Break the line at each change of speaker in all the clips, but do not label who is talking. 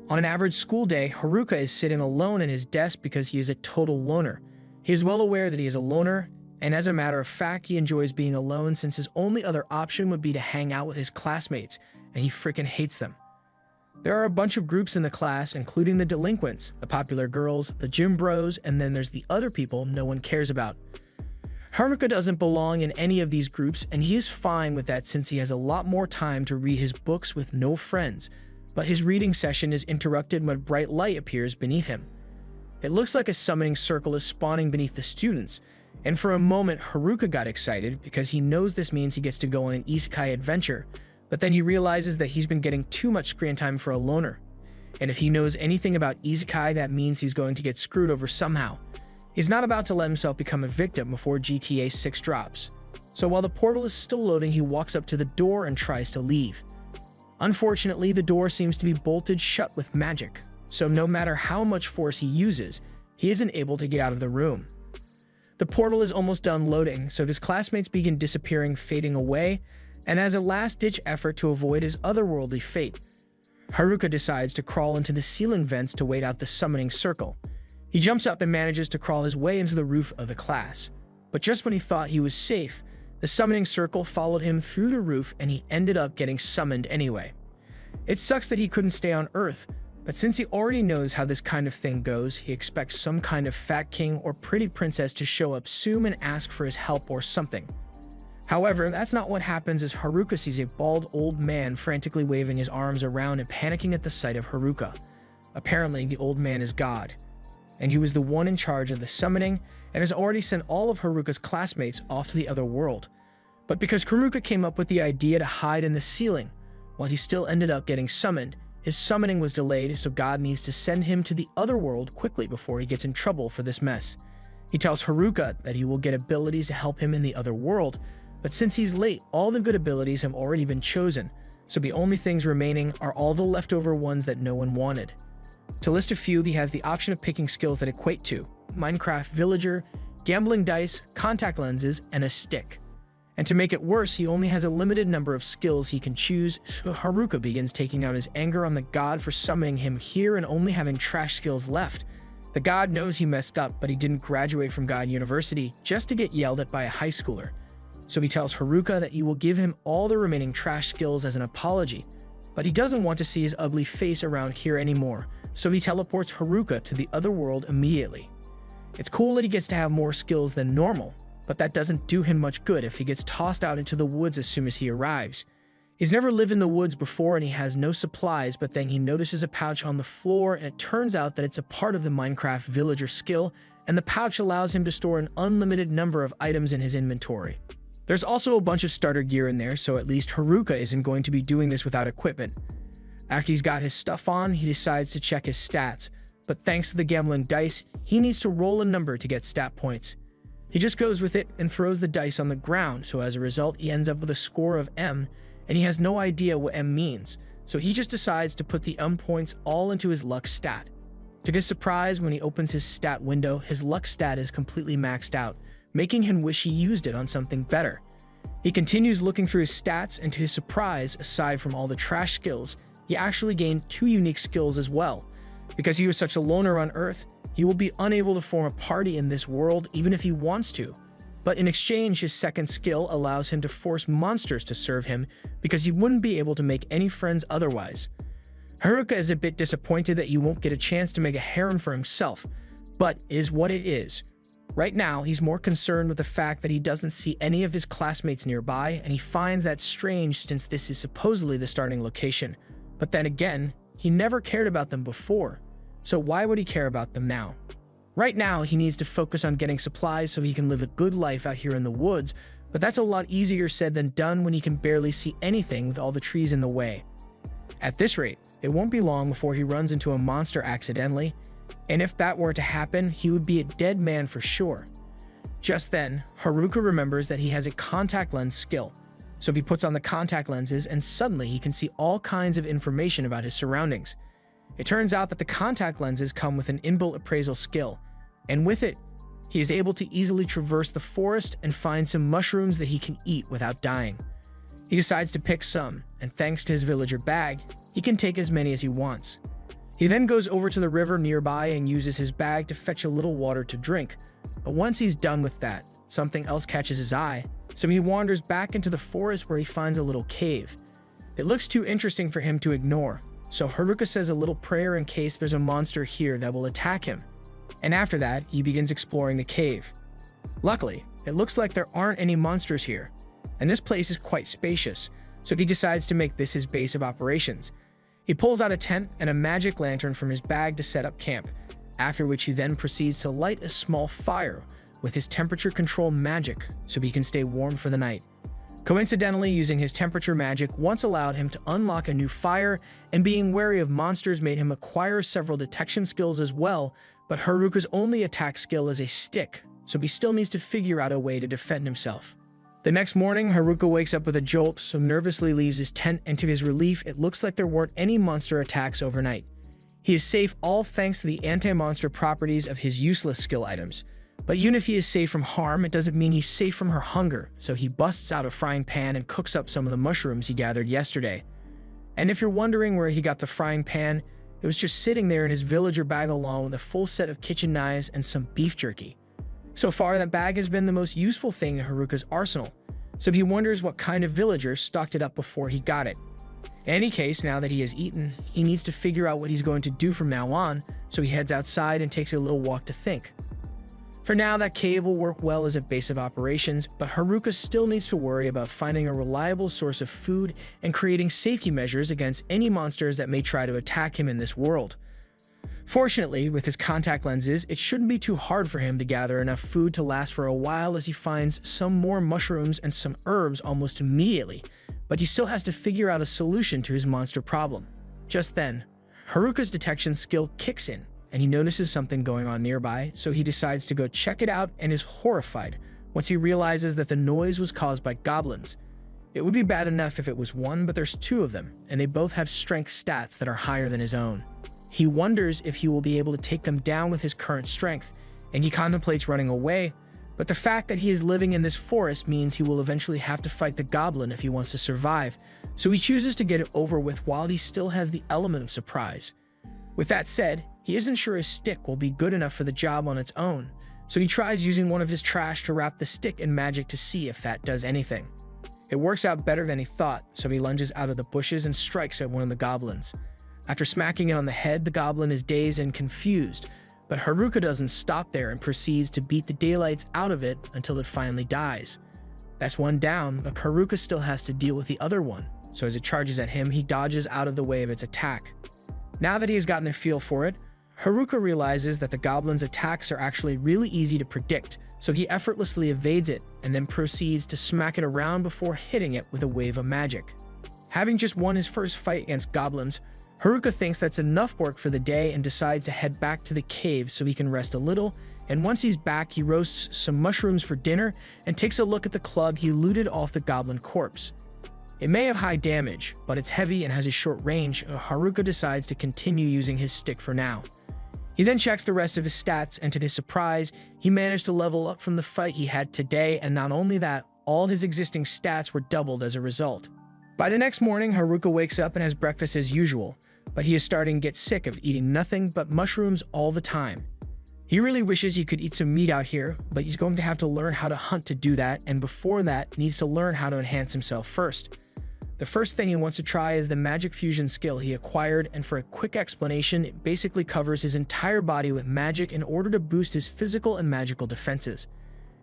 On an average school day, Haruka is sitting alone in his desk because he is a total loner. He is well aware that he is a loner, and as a matter of fact, he enjoys being alone since his only other option would be to hang out with his classmates, and he freaking hates them. There are a bunch of groups in the class, including the delinquents, the popular girls, the gym bros, and then there's the other people no one cares about. Haruka doesn't belong in any of these groups, and he is fine with that since he has a lot more time to read his books with no friends, but his reading session is interrupted when bright light appears beneath him. It looks like a summoning circle is spawning beneath the students, and for a moment Haruka got excited because he knows this means he gets to go on an isekai adventure, but then he realizes that he's been getting too much screen time for a loner. And if he knows anything about isekai, that means he's going to get screwed over somehow. He's not about to let himself become a victim before GTA 6 drops. So while the portal is still loading, he walks up to the door and tries to leave. Unfortunately, the door seems to be bolted shut with magic, so no matter how much force he uses, he isn't able to get out of the room. The portal is almost done loading, so his classmates begin disappearing, fading away, and as a last-ditch effort to avoid his otherworldly fate, Haruka decides to crawl into the ceiling vents to wait out the summoning circle. He jumps up and manages to crawl his way into the roof of the class. But just when he thought he was safe, the summoning circle followed him through the roof and he ended up getting summoned anyway. It sucks that he couldn't stay on Earth, but since he already knows how this kind of thing goes, he expects some kind of fat king or pretty princess to show up soon and ask for his help or something. However, that's not what happens as Haruka sees a bald old man frantically waving his arms around and panicking at the sight of Haruka. Apparently, the old man is God, and he was the one in charge of the summoning and has already sent all of Haruka's classmates off to the other world. But because Haruka came up with the idea to hide in the ceiling, while he still ended up getting summoned, his summoning was delayed, so God needs to send him to the other world quickly before he gets in trouble for this mess. He tells Haruka that he will get abilities to help him in the other world, but since he's late, all the good abilities have already been chosen, so the only things remaining are all the leftover ones that no one wanted. To list a few, he has the option of picking skills that equate to Minecraft Villager, Gambling Dice, Contact Lenses, and a Stick. And to make it worse, he only has a limited number of skills he can choose, so Haruka begins taking out his anger on the god for summoning him here and only having trash skills left. The god knows he messed up, but he didn't graduate from God University just to get yelled at by a high schooler. So he tells Haruka that he will give him all the remaining trash skills as an apology, but he doesn't want to see his ugly face around here anymore, so he teleports Haruka to the other world immediately. It's cool that he gets to have more skills than normal, but that doesn't do him much good if he gets tossed out into the woods as soon as he arrives. He's never lived in the woods before and he has no supplies, but then he notices a pouch on the floor and it turns out that it's a part of the Minecraft Villager skill, and the pouch allows him to store an unlimited number of items in his inventory. There's also a bunch of starter gear in there, so at least Haruka isn't going to be doing this without equipment. After he's got his stuff on, he decides to check his stats, but thanks to the gambling dice, he needs to roll a number to get stat points. He just goes with it and throws the dice on the ground, so as a result he ends up with a score of M, and he has no idea what M means, so he just decides to put the M points all into his luck stat. To his surprise, when he opens his stat window, his luck stat is completely maxed out, making him wish he used it on something better. He continues looking through his stats, and to his surprise, aside from all the trash skills, he actually gained 2 unique skills as well. Because he was such a loner on Earth, he will be unable to form a party in this world even if he wants to. But in exchange, his second skill allows him to force monsters to serve him because he wouldn't be able to make any friends otherwise. Haruka is a bit disappointed that he won't get a chance to make a harem for himself, but it is what it is. Right now, he's more concerned with the fact that he doesn't see any of his classmates nearby, and he finds that strange since this is supposedly the starting location. But then again, he never cared about them before, so why would he care about them now? Right now, he needs to focus on getting supplies so he can live a good life out here in the woods, but that's a lot easier said than done when he can barely see anything with all the trees in the way. At this rate, it won't be long before he runs into a monster accidentally, and if that were to happen, he would be a dead man for sure. Just then, Haruka remembers that he has a contact lens skill, so he puts on the contact lenses and suddenly he can see all kinds of information about his surroundings. It turns out that the contact lenses come with an inbuilt appraisal skill, and with it, he is able to easily traverse the forest and find some mushrooms that he can eat without dying. He decides to pick some, and thanks to his villager bag, he can take as many as he wants. He then goes over to the river nearby and uses his bag to fetch a little water to drink. But once he's done with that, something else catches his eye, so he wanders back into the forest where he finds a little cave. It looks too interesting for him to ignore, so Haruka says a little prayer in case there's a monster here that will attack him. And after that, he begins exploring the cave. Luckily, it looks like there aren't any monsters here, and this place is quite spacious, so he decides to make this his base of operations. He pulls out a tent and a magic lantern from his bag to set up camp, after which he then proceeds to light a small fire with his temperature control magic so he can stay warm for the night. Coincidentally, using his temperature magic once allowed him to unlock a new fire, and being wary of monsters made him acquire several detection skills as well, but Haruka's only attack skill is a stick, so he still needs to figure out a way to defend himself. The next morning, Haruka wakes up with a jolt, so nervously leaves his tent, and to his relief, it looks like there weren't any monster attacks overnight. He is safe all thanks to the anti-monster properties of his useless skill items. But even if he is safe from harm, it doesn't mean he's safe from her hunger, so he busts out a frying pan and cooks up some of the mushrooms he gathered yesterday. And if you're wondering where he got the frying pan, it was just sitting there in his villager bag along with a full set of kitchen knives and some beef jerky. So far, that bag has been the most useful thing in Haruka's arsenal, so he wonders what kind of villager stocked it up before he got it. In any case, now that he has eaten, he needs to figure out what he's going to do from now on, so he heads outside and takes a little walk to think. For now, that cave will work well as a base of operations, but Haruka still needs to worry about finding a reliable source of food and creating safety measures against any monsters that may try to attack him in this world. Fortunately, with his contact lenses, it shouldn't be too hard for him to gather enough food to last for a while, as he finds some more mushrooms and some herbs almost immediately, but he still has to figure out a solution to his monster problem. Just then, Haruka's detection skill kicks in, and he notices something going on nearby, so he decides to go check it out and is horrified once he realizes that the noise was caused by goblins. It would be bad enough if it was one, but there's two of them, and they both have strength stats that are higher than his own. He wonders if he will be able to take them down with his current strength, and he contemplates running away, but the fact that he is living in this forest means he will eventually have to fight the goblin if he wants to survive, so he chooses to get it over with while he still has the element of surprise. With that said, he isn't sure his stick will be good enough for the job on its own, so he tries using one of his trash to wrap the stick in magic to see if that does anything. It works out better than he thought, so he lunges out of the bushes and strikes at one of the goblins. After smacking it on the head, the goblin is dazed and confused, but Haruka doesn't stop there and proceeds to beat the daylights out of it until it finally dies. That's one down, but Haruka still has to deal with the other one, so as it charges at him, he dodges out of the way of its attack. Now that he has gotten a feel for it, Haruka realizes that the goblin's attacks are actually really easy to predict, so he effortlessly evades it and then proceeds to smack it around before hitting it with a wave of magic. Having just won his first fight against goblins, Haruka thinks that's enough work for the day and decides to head back to the cave so he can rest a little, and once he's back, he roasts some mushrooms for dinner and takes a look at the club he looted off the goblin corpse. It may have high damage, but it's heavy and has a short range, so Haruka decides to continue using his stick for now. He then checks the rest of his stats, and to his surprise, he managed to level up from the fight he had today, and not only that, all his existing stats were doubled as a result. By the next morning, Haruka wakes up and has breakfast as usual, but he is starting to get sick of eating nothing but mushrooms all the time. He really wishes he could eat some meat out here, but he's going to have to learn how to hunt to do that, and before that, needs to learn how to enhance himself first. The first thing he wants to try is the magic fusion skill he acquired, and for a quick explanation, it basically covers his entire body with magic in order to boost his physical and magical defenses.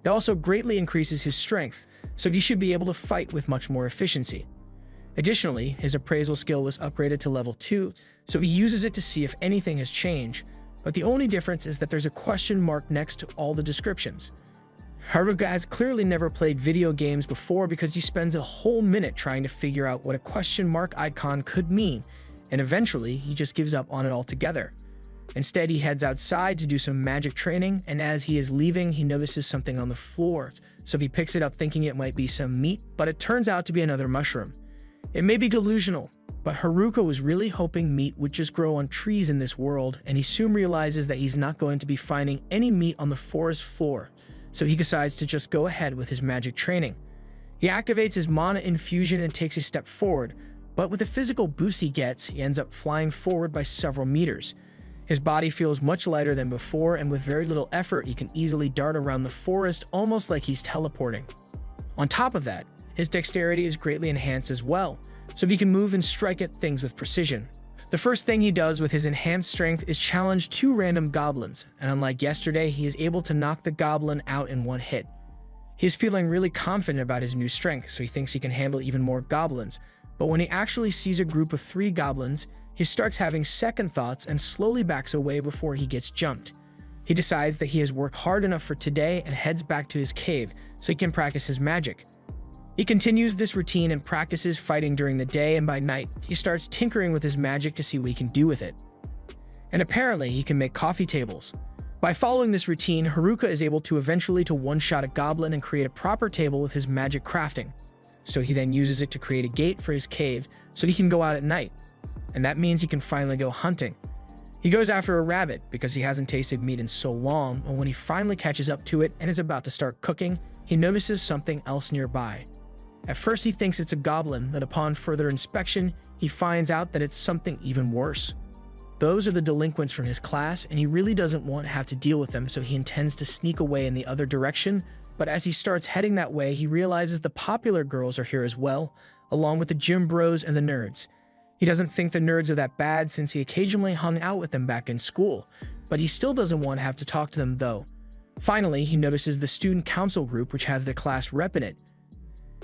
It also greatly increases his strength, so he should be able to fight with much more efficiency. Additionally, his appraisal skill was upgraded to level 2, so he uses it to see if anything has changed, but the only difference is that there's a question mark next to all the descriptions. Haruka has clearly never played video games before because he spends a whole minute trying to figure out what a question mark icon could mean, and eventually he just gives up on it altogether. Instead, he heads outside to do some magic training, and as he is leaving, he notices something on the floor, so he picks it up thinking it might be some meat, but it turns out to be another mushroom. It may be delusional, but Haruka was really hoping meat would just grow on trees in this world, and he soon realizes that he's not going to be finding any meat on the forest floor, so he decides to just go ahead with his magic training. He activates his mana infusion and takes a step forward, But with the physical boost he gets, he ends up flying forward by several meters. His body feels much lighter than before, and with very little effort, he can easily dart around the forest almost like he's teleporting. On top of that, his dexterity is greatly enhanced as well, so he can move and strike at things with precision. The first thing he does with his enhanced strength is challenge 2 random goblins, and unlike yesterday, he is able to knock the goblin out in one hit. He is feeling really confident about his new strength, so he thinks he can handle even more goblins, but when he actually sees a group of 3 goblins, he starts having second thoughts and slowly backs away before he gets jumped. He decides that he has worked hard enough for today and heads back to his cave so he can practice his magic. He continues this routine and practices fighting during the day, and by night, he starts tinkering with his magic to see what he can do with it. And apparently, he can make coffee tables. By following this routine, Haruka is able to eventually to one-shot a goblin and create a proper table with his magic crafting. So he then uses it to create a gate for his cave so he can go out at night. And that means he can finally go hunting. He goes after a rabbit because he hasn't tasted meat in so long, and when he finally catches up to it and is about to start cooking, he notices something else nearby. At first he thinks it's a goblin, but upon further inspection, he finds out that it's something even worse. Those are the delinquents from his class, and he really doesn't want to have to deal with them, so he intends to sneak away in the other direction, but as he starts heading that way, he realizes the popular girls are here as well, along with the gym bros and the nerds. He doesn't think the nerds are that bad since he occasionally hung out with them back in school, but he still doesn't want to have to talk to them though. Finally, he notices the student council group which has the class rep in it.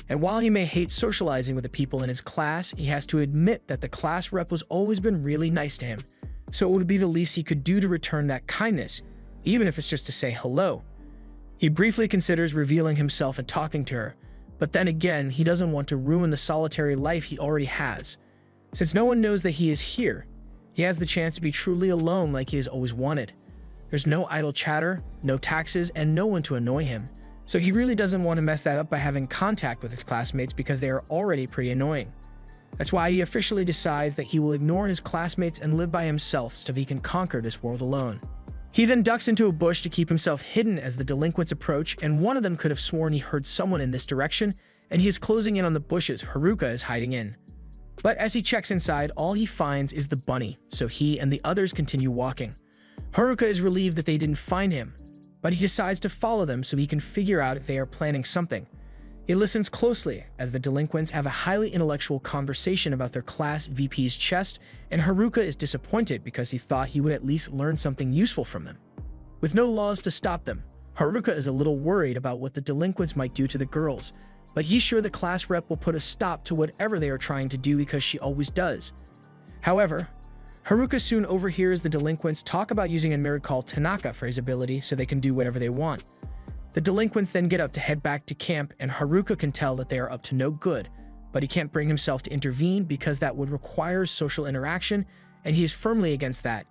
And while he may hate socializing with the people in his class, he has to admit that the class rep has always been really nice to him. So it would be the least he could do to return that kindness, even if it's just to say hello. He briefly considers revealing himself and talking to her, but then again, he doesn't want to ruin the solitary life he already has. Since no one knows that he is here, he has the chance to be truly alone like he has always wanted. There's no idle chatter, no taxes, and no one to annoy him. So he really doesn't want to mess that up by having contact with his classmates because they are already pretty annoying. That's why he officially decides that he will ignore his classmates and live by himself so he can conquer this world alone. He then ducks into a bush to keep himself hidden as the delinquents approach, and one of them could have sworn he heard someone in this direction, and he is closing in on the bushes Haruka is hiding in. But as he checks inside, all he finds is the bunny, so he and the others continue walking. Haruka is relieved that they didn't find him, but he decides to follow them so he can figure out if they are planning something. He listens closely as the delinquents have a highly intellectual conversation about their class VP's chest, and Haruka is disappointed because he thought he would at least learn something useful from them. With no laws to stop them, Haruka is a little worried about what the delinquents might do to the girls, but he's sure the class rep will put a stop to whatever they are trying to do because she always does. However, Haruka soon overhears the delinquents talk about using a nerd called Tanaka for his ability so they can do whatever they want. The delinquents then get up to head back to camp, and Haruka can tell that they are up to no good, but he can't bring himself to intervene because that would require social interaction, and he is firmly against that.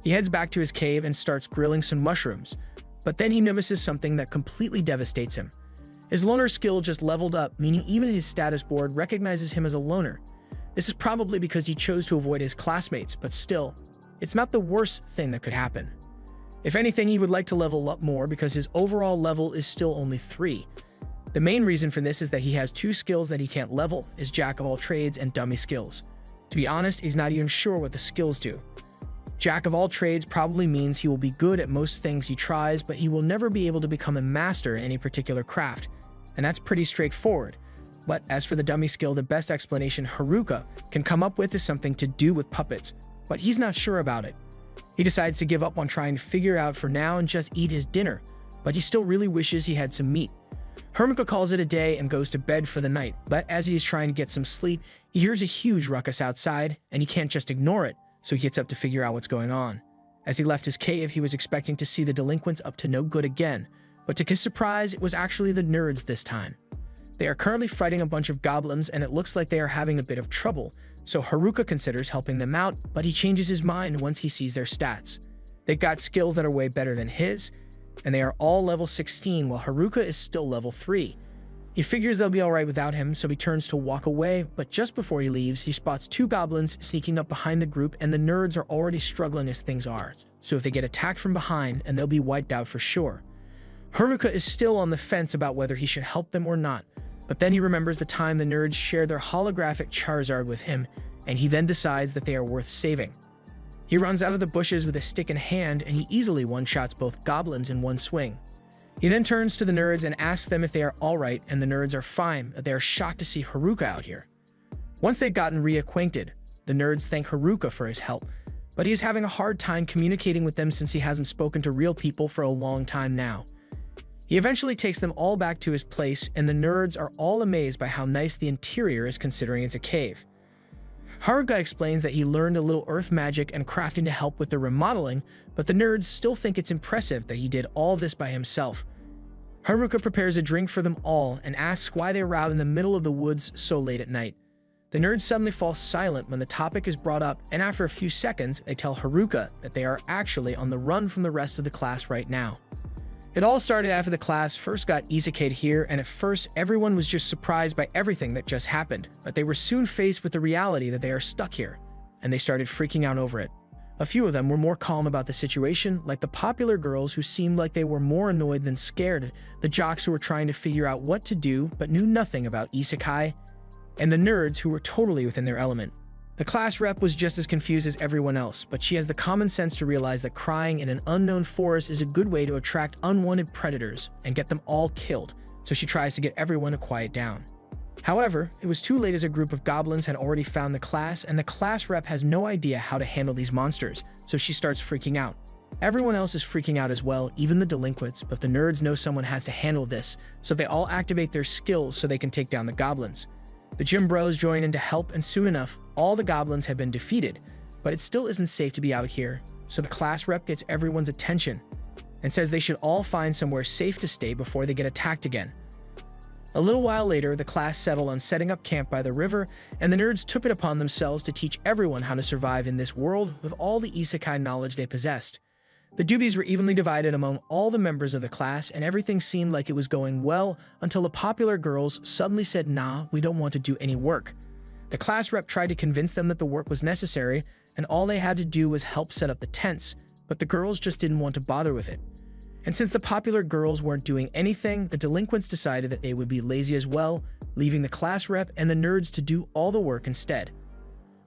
He heads back to his cave and starts grilling some mushrooms, but then he notices something that completely devastates him. His loner skill just leveled up, meaning even his status board recognizes him as a loner. This is probably because he chose to avoid his classmates, but still, it's not the worst thing that could happen. If anything, he would like to level up more because his overall level is still only 3. The main reason for this is that he has 2 skills that he can't level, his Jack of all trades and dummy skills. To be honest, he's not even sure what the skills do. Jack of all trades probably means he will be good at most things he tries, but he will never be able to become a master in any particular craft, and that's pretty straightforward. But as for the dummy skill, the best explanation Haruka can come up with is something to do with puppets, but he's not sure about it. He decides to give up on trying to figure out for now and just eat his dinner, but he still really wishes he had some meat. Haruka calls it a day and goes to bed for the night, but as he is trying to get some sleep, he hears a huge ruckus outside, and he can't just ignore it, so he gets up to figure out what's going on. As he left his cave, he was expecting to see the delinquents up to no good again, but to his surprise, it was actually the nerds this time. They are currently fighting a bunch of goblins, and it looks like they are having a bit of trouble, so Haruka considers helping them out, but he changes his mind once he sees their stats. They've got skills that are way better than his, and they are all level 16 while Haruka is still level 3. He figures they'll be alright without him, so he turns to walk away, but just before he leaves, he spots 2 goblins sneaking up behind the group, and the nerds are already struggling as things are, so if they get attacked from behind, and they'll be wiped out for sure. Haruka is still on the fence about whether he should help them or not, But then he remembers the time the nerds shared their holographic Charizard with him, and he then decides that they are worth saving. He runs out of the bushes with a stick in hand, and he easily one-shots both goblins in one swing. He then turns to the nerds and asks them if they are alright, and the nerds are fine, but they are shocked to see Haruka out here. Once they've gotten reacquainted, the nerds thank Haruka for his help, but he is having a hard time communicating with them since he hasn't spoken to real people for a long time now. He eventually takes them all back to his place, and the nerds are all amazed by how nice the interior is considering it's a cave. Haruka explains that he learned a little earth magic and crafting to help with the remodeling, but the nerds still think it's impressive that he did all this by himself. Haruka prepares a drink for them all and asks why they are out in the middle of the woods so late at night. The nerds suddenly fall silent when the topic is brought up, and after a few seconds, they tell Haruka that they are actually on the run from the rest of the class right now. It all started after the class first got isekai'd here, and at first everyone was just surprised by everything that just happened, but they were soon faced with the reality that they are stuck here, and they started freaking out over it. A few of them were more calm about the situation, like the popular girls who seemed like they were more annoyed than scared, the jocks who were trying to figure out what to do but knew nothing about isekai, and the nerds who were totally within their element. The class rep was just as confused as everyone else, but she has the common sense to realize that crying in an unknown forest is a good way to attract unwanted predators and get them all killed, so she tries to get everyone to quiet down. However, it was too late as a group of goblins had already found the class, and the class rep has no idea how to handle these monsters, so she starts freaking out. Everyone else is freaking out as well, even the delinquents, but the nerds know someone has to handle this, so they all activate their skills so they can take down the goblins. The gym bros join in to help, and soon enough, all the goblins have been defeated, but it still isn't safe to be out here, so the class rep gets everyone's attention and says they should all find somewhere safe to stay before they get attacked again. A little while later, the class settled on setting up camp by the river, and the nerds took it upon themselves to teach everyone how to survive in this world with all the isekai knowledge they possessed. The duties were evenly divided among all the members of the class, and everything seemed like it was going well until the popular girls suddenly said, "Nah, we don't want to do any work." The class rep tried to convince them that the work was necessary, and all they had to do was help set up the tents, but the girls just didn't want to bother with it. And since the popular girls weren't doing anything, the delinquents decided that they would be lazy as well, leaving the class rep and the nerds to do all the work instead.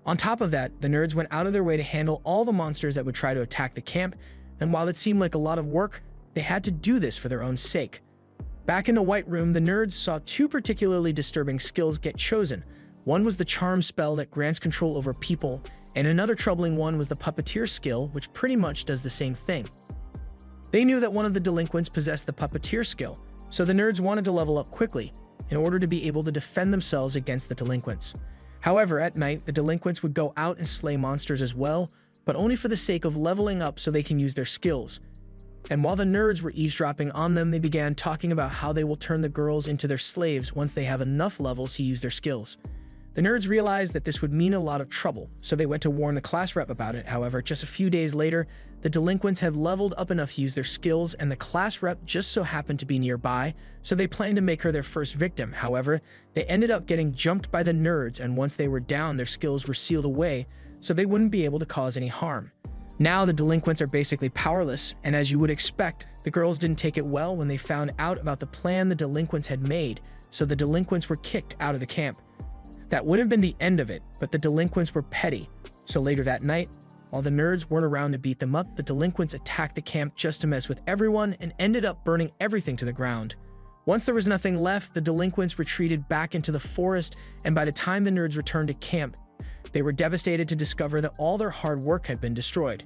On top of that, the nerds went out of their way to handle all the monsters that would try to attack the camp, and while it seemed like a lot of work, they had to do this for their own sake. Back in the White Room, the nerds saw two particularly disturbing skills get chosen. One was the charm spell that grants control over people, and another troubling one was the puppeteer skill, which pretty much does the same thing. They knew that one of the delinquents possessed the puppeteer skill, so the nerds wanted to level up quickly in order to be able to defend themselves against the delinquents. However, at night, the delinquents would go out and slay monsters as well, but only for the sake of leveling up so they can use their skills. And while the nerds were eavesdropping on them, they began talking about how they will turn the girls into their slaves once they have enough levels to use their skills. The nerds realized that this would mean a lot of trouble, so they went to warn the class rep about it. However, just a few days later, the delinquents had leveled up enough to use their skills, and the class rep just so happened to be nearby, so they planned to make her their first victim. However, they ended up getting jumped by the nerds, and once they were down, their skills were sealed away, so they wouldn't be able to cause any harm. Now the delinquents are basically powerless, and as you would expect, the girls didn't take it well when they found out about the plan the delinquents had made, so the delinquents were kicked out of the camp. That would have been the end of it, but the delinquents were petty, so later that night, while the nerds weren't around to beat them up, the delinquents attacked the camp just to mess with everyone and ended up burning everything to the ground. Once there was nothing left, the delinquents retreated back into the forest, and by the time the nerds returned to camp, they were devastated to discover that all their hard work had been destroyed.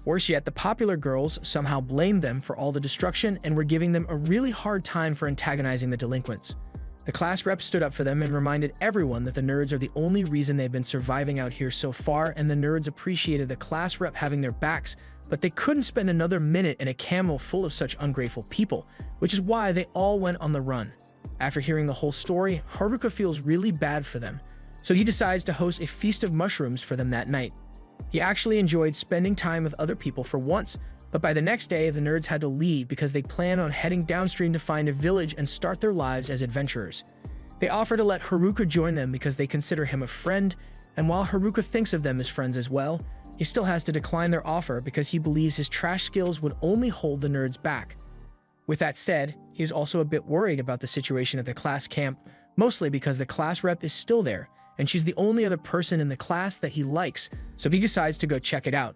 Worse yet, the popular girls somehow blamed them for all the destruction and were giving them a really hard time for antagonizing the delinquents. The class rep stood up for them and reminded everyone that the nerds are the only reason they've been surviving out here so far, and the nerds appreciated the class rep having their backs, but they couldn't spend another minute in a camel full of such ungrateful people, which is why they all went on the run. After hearing the whole story, Haruka feels really bad for them, so he decides to host a feast of mushrooms for them that night. He actually enjoyed spending time with other people for once, but by the next day, the nerds had to leave because they planned on heading downstream to find a village and start their lives as adventurers. They offer to let Haruka join them because they consider him a friend, and while Haruka thinks of them as friends as well, he still has to decline their offer because he believes his trash skills would only hold the nerds back. With that said, he is also a bit worried about the situation at the class camp, mostly because the class rep is still there, and she's the only other person in the class that he likes, so he decides to go check it out.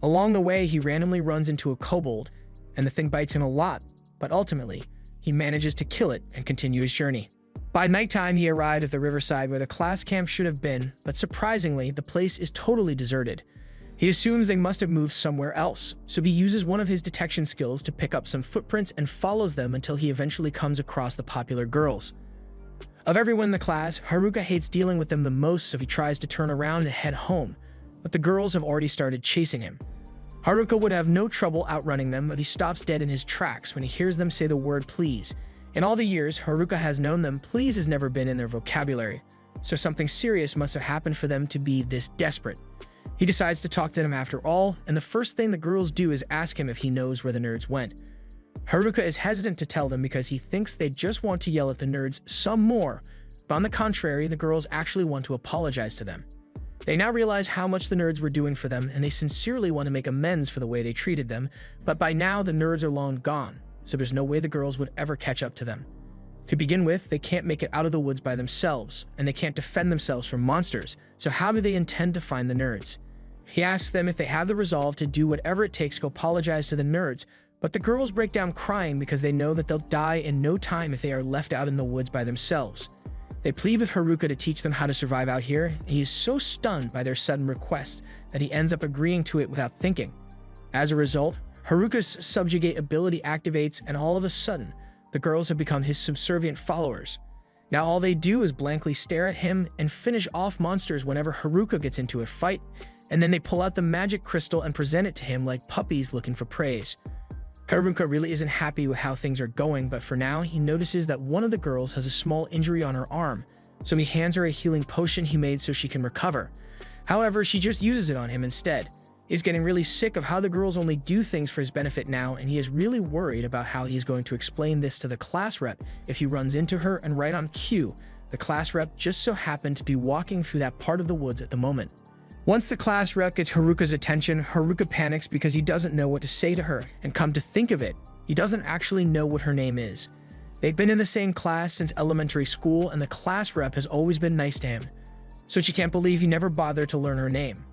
Along the way, he randomly runs into a kobold, and the thing bites him a lot, but ultimately, he manages to kill it and continue his journey. By nighttime, he arrived at the riverside where the class camp should have been, but surprisingly, the place is totally deserted. He assumes they must have moved somewhere else, so he uses one of his detection skills to pick up some footprints and follows them until he eventually comes across the popular girls. Of everyone in the class, Haruka hates dealing with them the most, so he tries to turn around and head home, but the girls have already started chasing him. Haruka would have no trouble outrunning them, but he stops dead in his tracks when he hears them say the word please. In all the years Haruka has known them, please has never been in their vocabulary, so something serious must have happened for them to be this desperate. He decides to talk to them after all, and the first thing the girls do is ask him if he knows where the nerds went. Haruka is hesitant to tell them because he thinks they just want to yell at the nerds some more, but on the contrary, the girls actually want to apologize to them. They now realize how much the nerds were doing for them, and they sincerely want to make amends for the way they treated them, but by now the nerds are long gone, so there's no way the girls would ever catch up to them. To begin with, they can't make it out of the woods by themselves, and they can't defend themselves from monsters, so how do they intend to find the nerds? He asks them if they have the resolve to do whatever it takes to apologize to the nerds, but the girls break down crying because they know that they'll die in no time if they are left out in the woods by themselves. They plead with Haruka to teach them how to survive out here, and he is so stunned by their sudden request that he ends up agreeing to it without thinking. As a result, Haruka's subjugate ability activates, and all of a sudden, the girls have become his subservient followers. Now all they do is blankly stare at him and finish off monsters whenever Haruka gets into a fight, and then they pull out the magic crystal and present it to him like puppies looking for praise. Haruka really isn't happy with how things are going, but for now, he notices that one of the girls has a small injury on her arm, so he hands her a healing potion he made so she can recover. However, she just uses it on him instead. He's getting really sick of how the girls only do things for his benefit now, and he is really worried about how he's going to explain this to the class rep if he runs into her, and right on cue, the class rep just so happened to be walking through that part of the woods at the moment. Once the class rep gets Haruka's attention, Haruka panics because he doesn't know what to say to her, and come to think of it, he doesn't actually know what her name is. They've been in the same class since elementary school, and the class rep has always been nice to him, so she can't believe he never bothered to learn her name.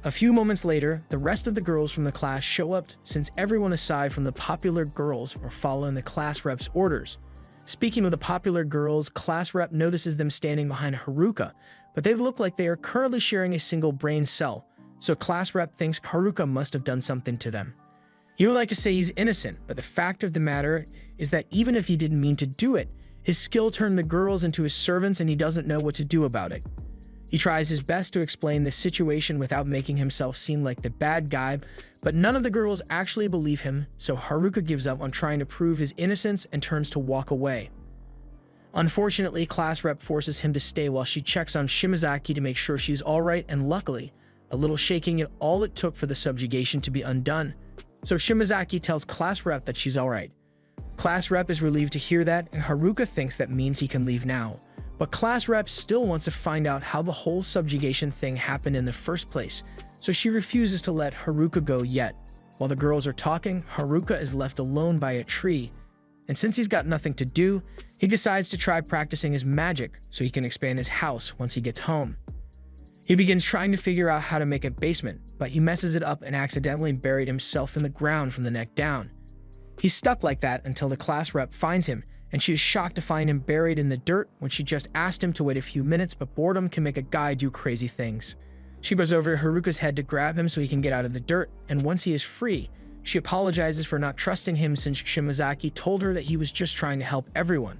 A few moments later, the rest of the girls from the class show up since everyone aside from the popular girls are following the class rep's orders. Speaking of the popular girls, class rep notices them standing behind Haruka, but they look like they are currently sharing a single brain cell, so class rep thinks Haruka must have done something to them. He would like to say he's innocent, but the fact of the matter is that even if he didn't mean to do it, his skill turned the girls into his servants and he doesn't know what to do about it. He tries his best to explain the situation without making himself seem like the bad guy, but none of the girls actually believe him, so Haruka gives up on trying to prove his innocence and turns to walk away. Unfortunately, class rep forces him to stay while she checks on Shimazaki to make sure she's alright, and luckily, a little shaking is all it took for the subjugation to be undone, so Shimazaki tells class rep that she's alright. Class rep is relieved to hear that, and Haruka thinks that means he can leave now. But class rep still wants to find out how the whole subjugation thing happened in the first place, so she refuses to let Haruka go yet. While the girls are talking, Haruka is left alone by a tree, and since he's got nothing to do, he decides to try practicing his magic so he can expand his house once he gets home. He begins trying to figure out how to make a basement, but he messes it up and accidentally buried himself in the ground from the neck down. He's stuck like that until the class rep finds him, and she is shocked to find him buried in the dirt when she just asked him to wait a few minutes, but boredom can make a guy do crazy things. She goes over Haruka's head to grab him so he can get out of the dirt, and once he is free, she apologizes for not trusting him since Shimazaki told her that he was just trying to help everyone.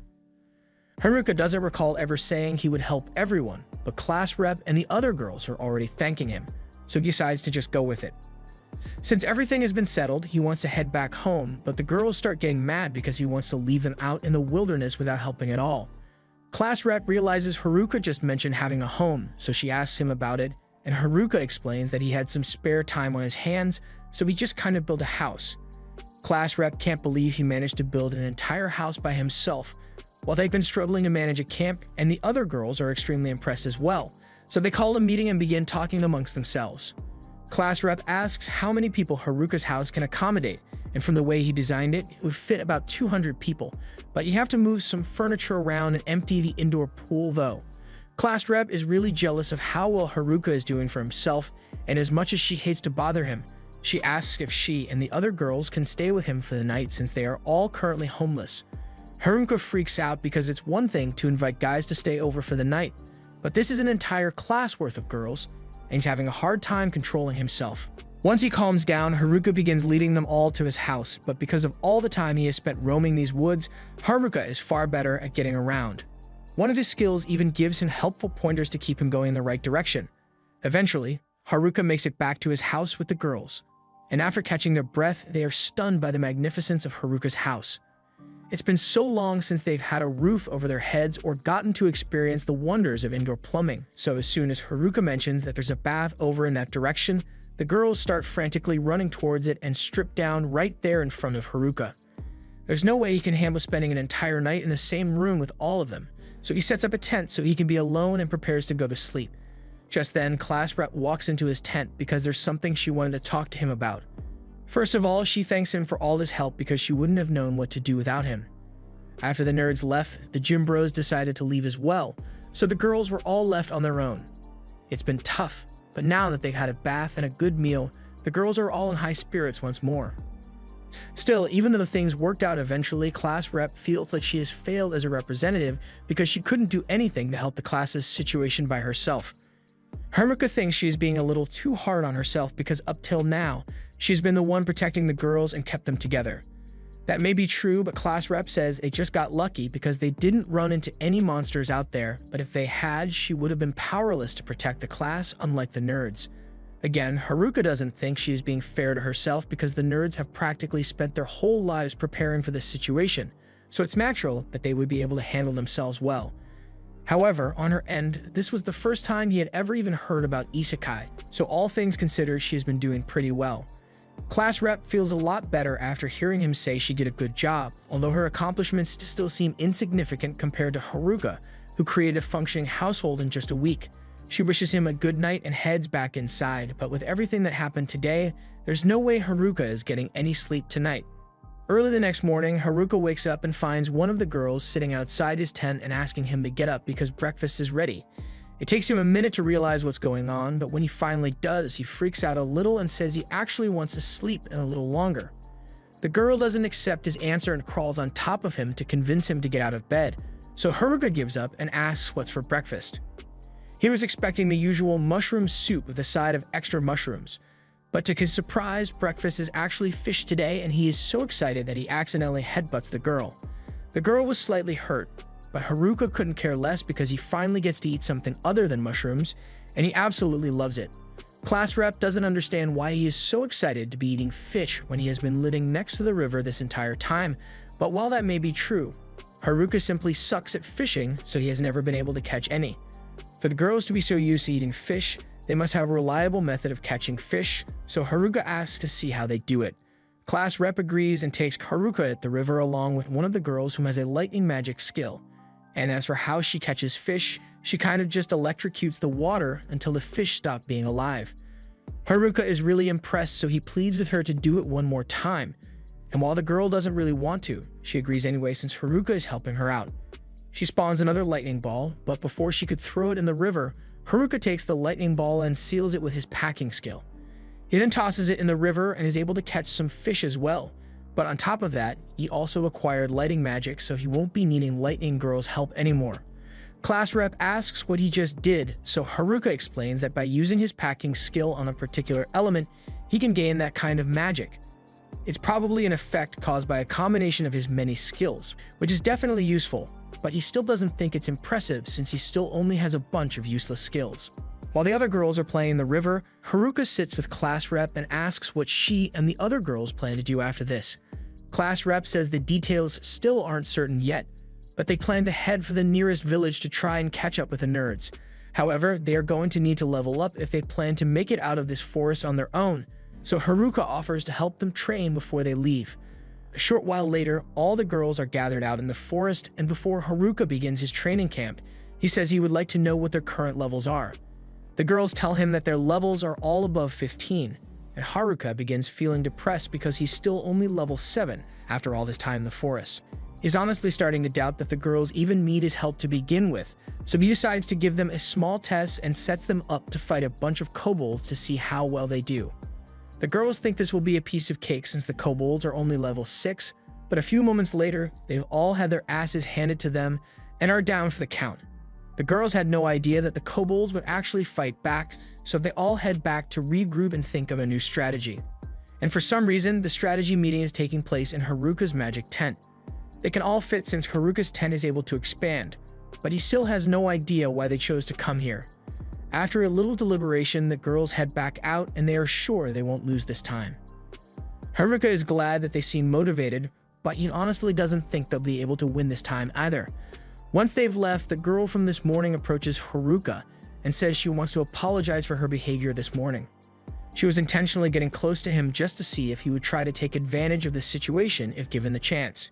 Haruka doesn't recall ever saying he would help everyone, but class rep and the other girls are already thanking him, so he decides to just go with it. Since everything has been settled, he wants to head back home, but the girls start getting mad because he wants to leave them out in the wilderness without helping at all. Class rep realizes Haruka just mentioned having a home, so she asks him about it, and Haruka explains that he had some spare time on his hands, so he just kind of built a house. Class rep can't believe he managed to build an entire house by himself, while they've been struggling to manage a camp, and the other girls are extremely impressed as well, so they call a meeting and begin talking amongst themselves. Class rep asks how many people Haruka's house can accommodate, and from the way he designed it, it would fit about 200 people, but you have to move some furniture around and empty the indoor pool though. Class rep is really jealous of how well Haruka is doing for himself, and as much as she hates to bother him, she asks if she and the other girls can stay with him for the night since they are all currently homeless. Haruka freaks out because it's one thing to invite guys to stay over for the night, but this is an entire class worth of girls, and he's having a hard time controlling himself. Once he calms down, Haruka begins leading them all to his house, but because of all the time he has spent roaming these woods, Haruka is far better at getting around. One of his skills even gives him helpful pointers to keep him going in the right direction. Eventually, Haruka makes it back to his house with the girls, and after catching their breath, they are stunned by the magnificence of Haruka's house. It's been so long since they've had a roof over their heads or gotten to experience the wonders of indoor plumbing, so as soon as Haruka mentions that there's a bath over in that direction, the girls start frantically running towards it and strip down right there in front of Haruka. There's no way he can handle spending an entire night in the same room with all of them, so he sets up a tent so he can be alone and prepares to go to sleep. Just then, class rep walks into his tent because there's something she wanted to talk to him about. First of all, she thanks him for all his help because she wouldn't have known what to do without him. After the nerds left, the gym bros decided to leave as well, so the girls were all left on their own. It's been tough, but now that they've had a bath and a good meal, the girls are all in high spirits once more. Still, even though the things worked out eventually, class rep feels like she has failed as a representative because she couldn't do anything to help the class's situation by herself. Haruka thinks she's being a little too hard on herself because up till now, she's been the one protecting the girls and kept them together. That may be true, but class rep says they just got lucky because they didn't run into any monsters out there, but if they had, she would have been powerless to protect the class, unlike the nerds. Again, Haruka doesn't think she is being fair to herself because the nerds have practically spent their whole lives preparing for this situation, so it's natural that they would be able to handle themselves well. However, on her end, this was the first time he had ever even heard about isekai, so all things considered, she has been doing pretty well. Class rep feels a lot better after hearing him say she did a good job, although her accomplishments still seem insignificant compared to Haruka, who created a functioning household in just a week. She wishes him a good night and heads back inside, but with everything that happened today, there's no way Haruka is getting any sleep tonight. Early the next morning, Haruka wakes up and finds one of the girls sitting outside his tent and asking him to get up because breakfast is ready. It takes him a minute to realize what's going on, but when he finally does, he freaks out a little and says he actually wants to sleep in a little longer. The girl doesn't accept his answer and crawls on top of him to convince him to get out of bed, so Haruka gives up and asks what's for breakfast. He was expecting the usual mushroom soup with a side of extra mushrooms, but to his surprise, breakfast is actually fish today, and he is so excited that he accidentally headbutts the girl. The girl was slightly hurt, but Haruka couldn't care less because he finally gets to eat something other than mushrooms, and he absolutely loves it. Class rep doesn't understand why he is so excited to be eating fish when he has been living next to the river this entire time, but while that may be true, Haruka simply sucks at fishing, so he has never been able to catch any. For the girls to be so used to eating fish, they must have a reliable method of catching fish, so Haruka asks to see how they do it. Class rep agrees and takes Haruka at the river along with one of the girls who has a lightning magic skill. And as for how she catches fish, she kind of just electrocutes the water until the fish stop being alive. Haruka is really impressed, so he pleads with her to do it one more time. And while the girl doesn't really want to, she agrees anyway since Haruka is helping her out. She spawns another lightning ball, but before she could throw it in the river, Haruka takes the lightning ball and seals it with his packing skill. He then tosses it in the river and is able to catch some fish as well. But on top of that, he also acquired lighting magic, so he won't be needing Lightning Girl's help anymore. Class rep asks what he just did, so Haruka explains that by using his packing skill on a particular element, he can gain that kind of magic. It's probably an effect caused by a combination of his many skills, which is definitely useful, but he still doesn't think it's impressive since he still only has a bunch of useless skills. While the other girls are playing in the river, Haruka sits with class rep and asks what she and the other girls plan to do after this. Class rep says the details still aren't certain yet, but they plan to head for the nearest village to try and catch up with the nerds. However, they are going to need to level up if they plan to make it out of this forest on their own, so Haruka offers to help them train before they leave. A short while later, all the girls are gathered out in the forest, and before Haruka begins his training camp, he says he would like to know what their current levels are. The girls tell him that their levels are all above 15, and Haruka begins feeling depressed because he's still only level 7 after all this time in the forest. He's honestly starting to doubt that the girls even need his help to begin with, so he decides to give them a small test and sets them up to fight a bunch of kobolds to see how well they do. The girls think this will be a piece of cake since the kobolds are only level 6, but a few moments later, they've all had their asses handed to them and are down for the count. The girls had no idea that the kobolds would actually fight back, so they all head back to regroup and think of a new strategy. And for some reason, the strategy meeting is taking place in Haruka's magic tent. They can all fit since Haruka's tent is able to expand, but he still has no idea why they chose to come here. After a little deliberation, the girls head back out and they are sure they won't lose this time. Haruka is glad that they seem motivated, but he honestly doesn't think they'll be able to win this time either. Once they've left, the girl from this morning approaches Haruka and says she wants to apologize for her behavior this morning. She was intentionally getting close to him just to see if he would try to take advantage of the situation if given the chance.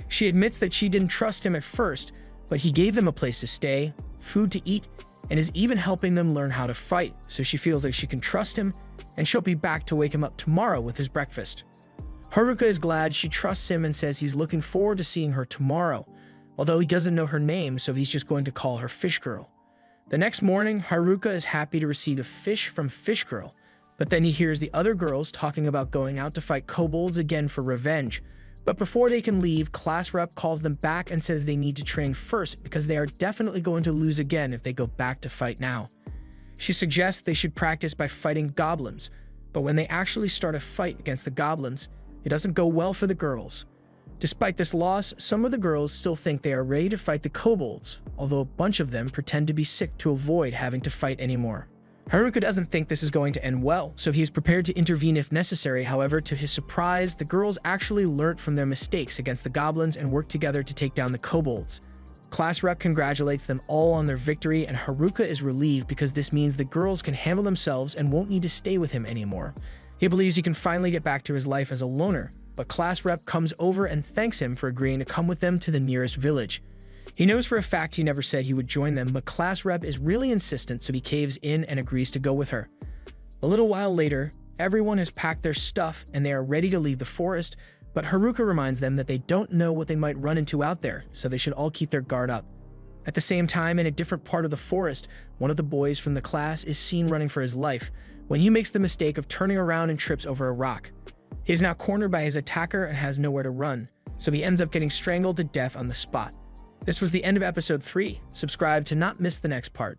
She admits that she didn't trust him at first, but he gave them a place to stay, food to eat, and is even helping them learn how to fight, so she feels like she can trust him, and she'll be back to wake him up tomorrow with his breakfast. Haruka is glad she trusts him and says he's looking forward to seeing her tomorrow, although he doesn't know her name, so he's just going to call her Fish Girl. The next morning, Haruka is happy to receive a fish from Fish Girl, but then he hears the other girls talking about going out to fight kobolds again for revenge. But before they can leave, class rep calls them back and says they need to train first because they are definitely going to lose again if they go back to fight now. She suggests they should practice by fighting goblins, but when they actually start a fight against the goblins, it doesn't go well for the girls. Despite this loss, some of the girls still think they are ready to fight the kobolds, although a bunch of them pretend to be sick to avoid having to fight anymore. Haruka doesn't think this is going to end well, so he is prepared to intervene if necessary. However, to his surprise, the girls actually learnt from their mistakes against the goblins and worked together to take down the kobolds. Class rep congratulates them all on their victory, and Haruka is relieved because this means the girls can handle themselves and won't need to stay with him anymore. He believes he can finally get back to his life as a loner, but class rep comes over and thanks him for agreeing to come with them to the nearest village. He knows for a fact he never said he would join them, but class rep is really insistent, so he caves in and agrees to go with her. A little while later, everyone has packed their stuff and they are ready to leave the forest, but Haruka reminds them that they don't know what they might run into out there, so they should all keep their guard up. At the same time, in a different part of the forest, one of the boys from the class is seen running for his life when he makes the mistake of turning around and trips over a rock. He is now cornered by his attacker and has nowhere to run, so he ends up getting strangled to death on the spot. This was the end of episode 3. Subscribe to not miss the next part.